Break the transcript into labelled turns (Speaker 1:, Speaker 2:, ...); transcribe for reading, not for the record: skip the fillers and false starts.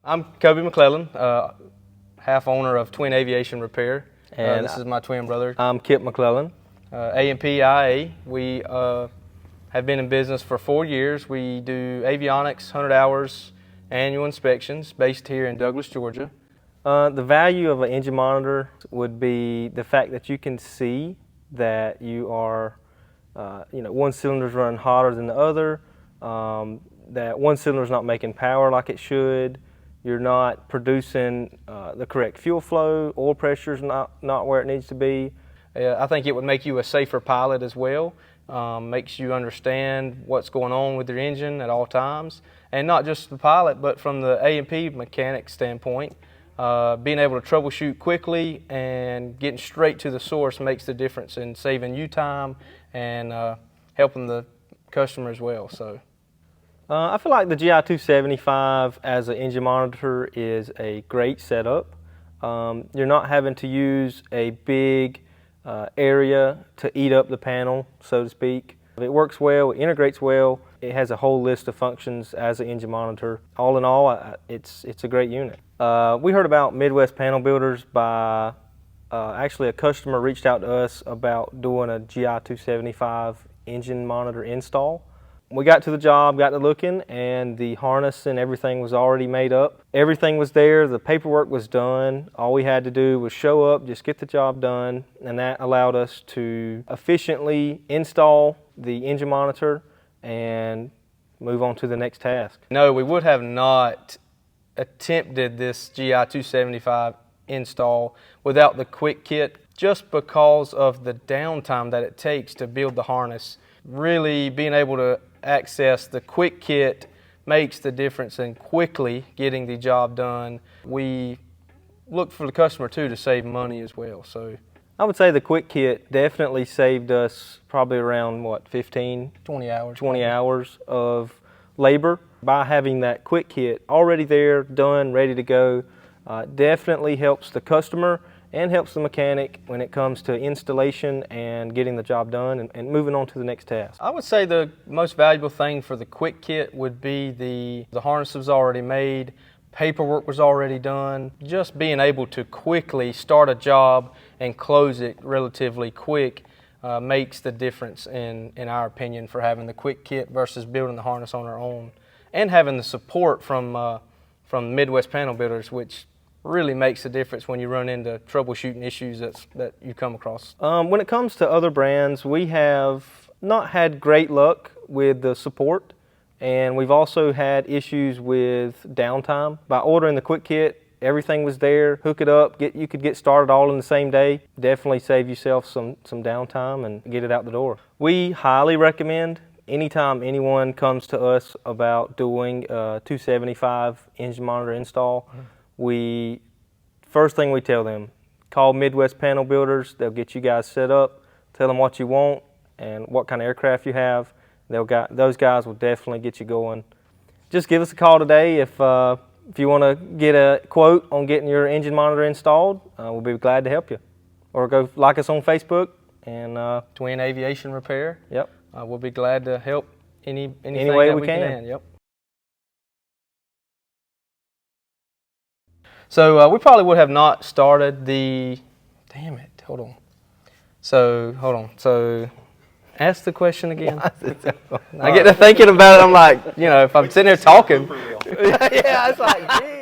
Speaker 1: I'm Kobe McClellan, half owner of Twin Aviation Repair, and this is my twin brother.
Speaker 2: I'm Kip McClellan.
Speaker 1: A&P IA. We have been in business for 4 years. We do avionics, 100 hours, annual inspections, based here in Douglas, Georgia.
Speaker 2: The value of an engine monitor would be the fact that you can see that you are, one cylinder's running hotter than the other, that one cylinder's not making power like it should, you're not producing the correct fuel flow, oil pressure's not where it needs to be.
Speaker 1: I think it would make you a safer pilot as well. Makes you understand what's going on with your engine at all times, and not just the pilot, but from the A&P mechanic standpoint. Being able to troubleshoot quickly and getting straight to the source makes the difference in saving you time and helping the customer as well. So,
Speaker 2: I feel like the GI275 as an engine monitor is a great setup. You're not having to use a big area to eat up the panel, so to speak. It works well, it integrates well, it has a whole list of functions as an engine monitor. All in all, it's a great unit. We heard about Midwest Panel Builders by, actually a customer reached out to us about doing a GI275 engine monitor install. We got to the job, got to looking, and the harness and everything was already made up. Everything was there, the paperwork was done. All we had to do was show up, just get the job done, and that allowed us to efficiently install the engine monitor and move on to the next task.
Speaker 1: No, we would have not attempted this GI275 install without the quick kit, just because of the downtime that it takes to build the harness. Really being able to access the quick kit makes the difference in quickly getting the job done. We look for the customer too to save money as well. So
Speaker 2: I would say the quick kit definitely saved us probably around 15,
Speaker 1: 20 hours.
Speaker 2: 20 hours of labor by having that quick kit already there, done, ready to go. Definitely helps the customer and helps the mechanic when it comes to installation and getting the job done and moving on to the next task.
Speaker 1: I would say the most valuable thing for the quick kit would be the harness was already made, paperwork was already done. Just being able to quickly start a job and close it relatively quick makes the difference in our opinion for having the quick kit versus building the harness on our own, and having the support from Midwest Panel Builders, which really makes a difference when you run into troubleshooting issues that you come across.
Speaker 2: When it comes to other brands, we have not had great luck with the support, and we've also had issues with downtime. By ordering the quick kit, everything was there, hook it up, you could get started all in the same day. Definitely save yourself some downtime and get it out the door. We highly recommend anytime anyone comes to us about doing a 275 engine monitor install, first thing we tell them, call Midwest Panel Builders. They'll get you guys set up, tell them what you want and what kind of aircraft you have. Those guys will definitely get you going. Just give us a call today if you want to get a quote on getting your engine monitor installed. We'll be glad to help you. Or go like us on Facebook and
Speaker 1: Twin Aviation Repair.
Speaker 2: Yep.
Speaker 1: We'll be glad to help any
Speaker 2: way
Speaker 1: that
Speaker 2: we can.
Speaker 1: Yep. So we probably would have not started the. Damn it! Hold on. So ask the question again. I get to thinking about it. I'm like, if I'm sitting there talking.
Speaker 2: Yeah, it's like, geez.